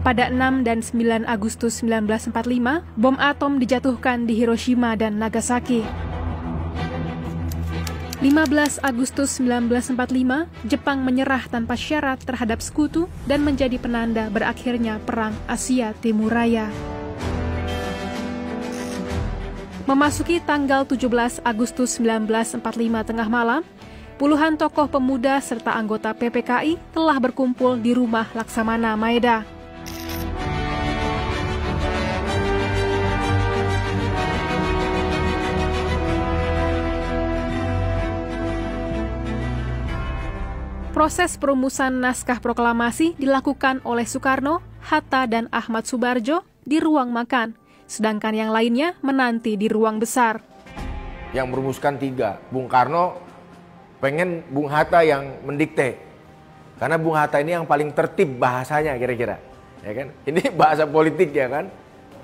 Pada 6 dan 9 Agustus 1945, bom atom dijatuhkan di Hiroshima dan Nagasaki. 15 Agustus 1945, Jepang menyerah tanpa syarat terhadap sekutu dan menjadi penanda berakhirnya Perang Asia Timur Raya. Memasuki tanggal 17 Agustus 1945 tengah malam, puluhan tokoh pemuda serta anggota PPKI telah berkumpul di rumah Laksamana Maeda. Proses perumusan naskah proklamasi dilakukan oleh Soekarno, Hatta, dan Ahmad Subarjo di ruang makan, sedangkan yang lainnya menanti di ruang besar. Yang merumuskan 3, Bung Karno pengen Bung Hatta yang mendikte, karena Bung Hatta ini yang paling tertib bahasanya kira-kira, ya kan? Ini bahasa politik ya kan?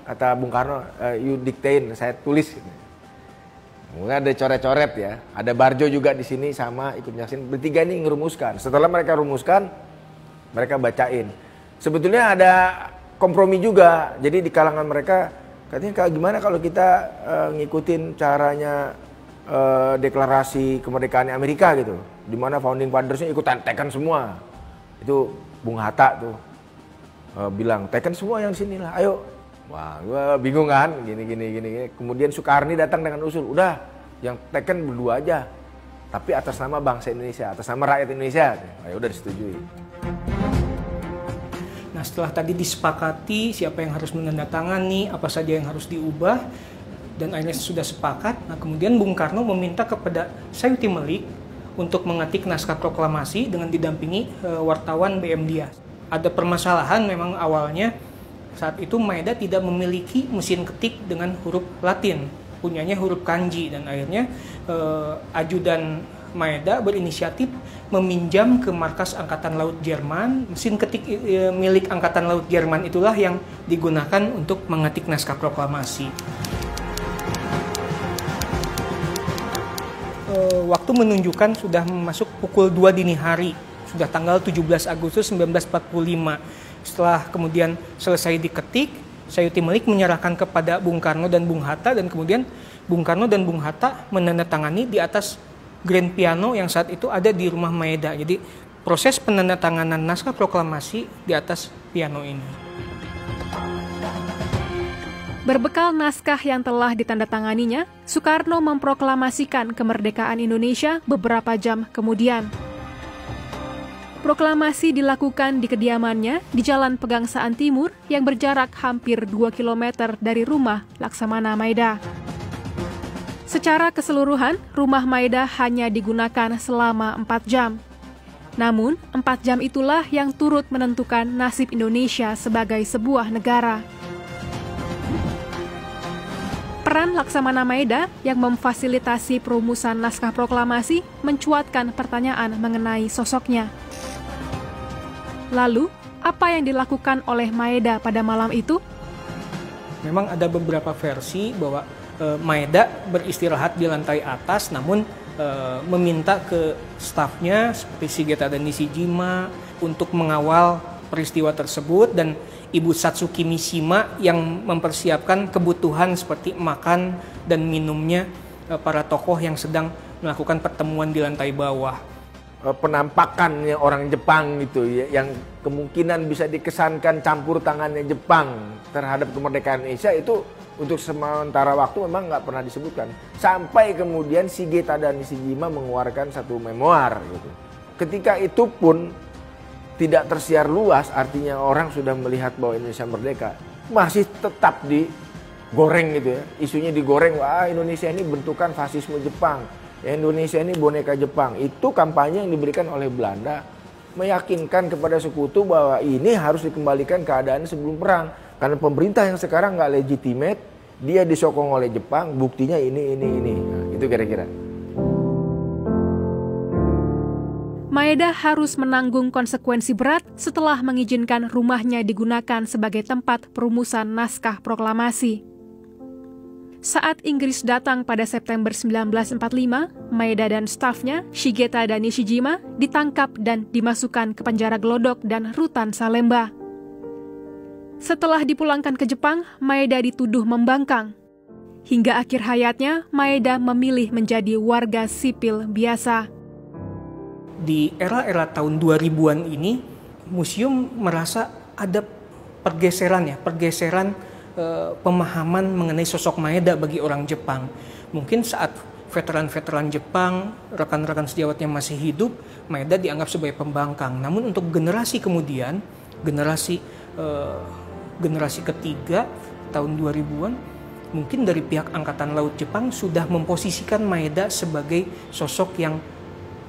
Kata Bung Karno, you diktein, saya tulis. Kemudian ada coret-coret ya, ada Barjo juga di sini sama ikut nyaksin. Bertiga ini ngerumuskan. Setelah mereka rumuskan, mereka bacain. Sebetulnya ada kompromi juga. Jadi di kalangan mereka katanya gimana kalau kita ngikutin caranya deklarasi kemerdekaan Amerika gitu, di mana founding fathers-nya ikutan teken semua. Itu Bung Hatta tuh bilang teken semua yang sini lah, ayo. Wah, gue bingung kan, gini. Kemudian Soekarni datang dengan usul, udah yang teken berdua aja, tapi atas nama bangsa Indonesia, atas nama rakyat Indonesia. Ya udah disetujui. Nah, setelah tadi disepakati siapa yang harus menandatangani, apa saja yang harus diubah, dan akhirnya sudah sepakat. Nah, kemudian Bung Karno meminta kepada Sayuti Melik untuk mengetik naskah proklamasi dengan didampingi wartawan BM Dia. Ada permasalahan memang awalnya. Saat itu Maeda tidak memiliki mesin ketik dengan huruf Latin, punyanya huruf kanji, dan akhirnya ajudan Maeda berinisiatif meminjam ke markas Angkatan Laut Jerman. Mesin ketik milik Angkatan Laut Jerman itulah yang digunakan untuk mengetik naskah proklamasi. Waktu menunjukkan sudah masuk pukul 2 dini hari, sudah tanggal 17 Agustus 1945. Setelah kemudian selesai diketik, Sayuti Melik menyerahkan kepada Bung Karno dan Bung Hatta, dan kemudian Bung Karno dan Bung Hatta menandatangani di atas grand piano yang saat itu ada di rumah Maeda. Jadi proses penandatanganan naskah proklamasi di atas piano ini. Berbekal naskah yang telah ditandatanganinya, Soekarno memproklamasikan kemerdekaan Indonesia beberapa jam kemudian. Proklamasi dilakukan di kediamannya di Jalan Pegangsaan Timur yang berjarak hampir 2 km dari rumah Laksamana Maeda. Secara keseluruhan, rumah Maeda hanya digunakan selama 4 jam. Namun, 4 jam itulah yang turut menentukan nasib Indonesia sebagai sebuah negara. Peran Laksamana Maeda yang memfasilitasi perumusan naskah proklamasi mencuatkan pertanyaan mengenai sosoknya. Lalu, apa yang dilakukan oleh Maeda pada malam itu? Memang ada beberapa versi bahwa Maeda beristirahat di lantai atas, namun meminta ke stafnya seperti Shigeta dan Nishijima untuk mengawal peristiwa tersebut, dan Ibu Satsuki Mishima yang mempersiapkan kebutuhan seperti makan dan minumnya para tokoh yang sedang melakukan pertemuan di lantai bawah. Penampakannya orang Jepang gitu ya, yang kemungkinan bisa dikesankan campur tangannya Jepang terhadap kemerdekaan Indonesia itu untuk sementara waktu memang nggak pernah disebutkan, sampai kemudian Shigeta dan Nishijima mengeluarkan satu memoir gitu. Ketika itu pun tidak tersiar luas, artinya orang sudah melihat bahwa Indonesia merdeka, masih tetap digoreng gitu ya, isunya digoreng, wah Indonesia ini bentukan fasisme Jepang, Indonesia ini boneka Jepang. Itu kampanye yang diberikan oleh Belanda, meyakinkan kepada sekutu bahwa ini harus dikembalikan keadaan sebelum perang. Karena pemerintah yang sekarang nggak legitimate, dia disokong oleh Jepang, buktinya ini. Nah, itu kira-kira. Maeda harus menanggung konsekuensi berat setelah mengizinkan rumahnya digunakan sebagai tempat perumusan naskah proklamasi. Saat Inggris datang pada September 1945, Maeda dan stafnya, Shigeta dan Nishijima, ditangkap dan dimasukkan ke penjara Glodok dan rutan Salemba. Setelah dipulangkan ke Jepang, Maeda dituduh membangkang. Hingga akhir hayatnya, Maeda memilih menjadi warga sipil biasa. Di era-era tahun 2000-an ini, museum merasa ada pergeseran pemahaman mengenai sosok Maeda bagi orang Jepang. Mungkin saat veteran-veteran Jepang, rekan-rekan sejawatnya masih hidup, Maeda dianggap sebagai pembangkang. Namun untuk generasi kemudian, generasi ketiga tahun 2000-an, mungkin dari pihak Angkatan Laut Jepang sudah memposisikan Maeda sebagai sosok yang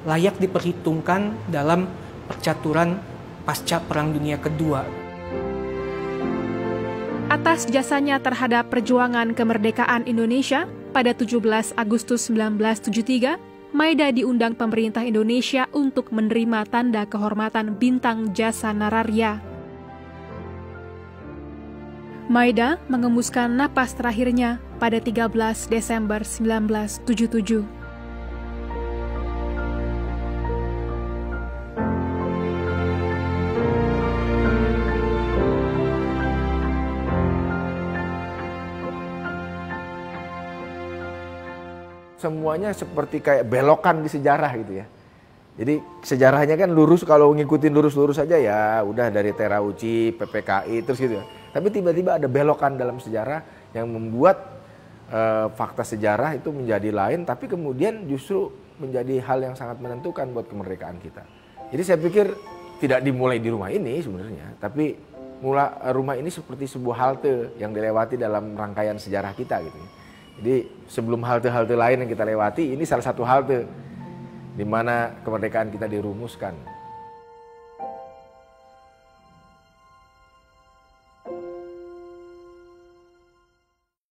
layak diperhitungkan dalam percaturan pasca Perang Dunia Kedua. Atas jasanya terhadap perjuangan kemerdekaan Indonesia, pada 17 Agustus 1973, Maeda diundang pemerintah Indonesia untuk menerima tanda kehormatan Bintang Jasa Nararya. Maeda mengembuskan napas terakhirnya pada 13 Desember 1977. Semuanya seperti kayak belokan di sejarah gitu ya. Jadi sejarahnya kan lurus, kalau ngikutin lurus-lurus aja ya udah dari Terauchi, PPKI terus gitu ya. Tapi tiba-tiba ada belokan dalam sejarah yang membuat fakta sejarah itu menjadi lain, tapi kemudian justru menjadi hal yang sangat menentukan buat kemerdekaan kita. Jadi saya pikir tidak dimulai di rumah ini sebenarnya, tapi rumah ini seperti sebuah halte yang dilewati dalam rangkaian sejarah kita gitu ya. Jadi sebelum halte-halte lain yang kita lewati, ini salah satu halte di mana kemerdekaan kita dirumuskan.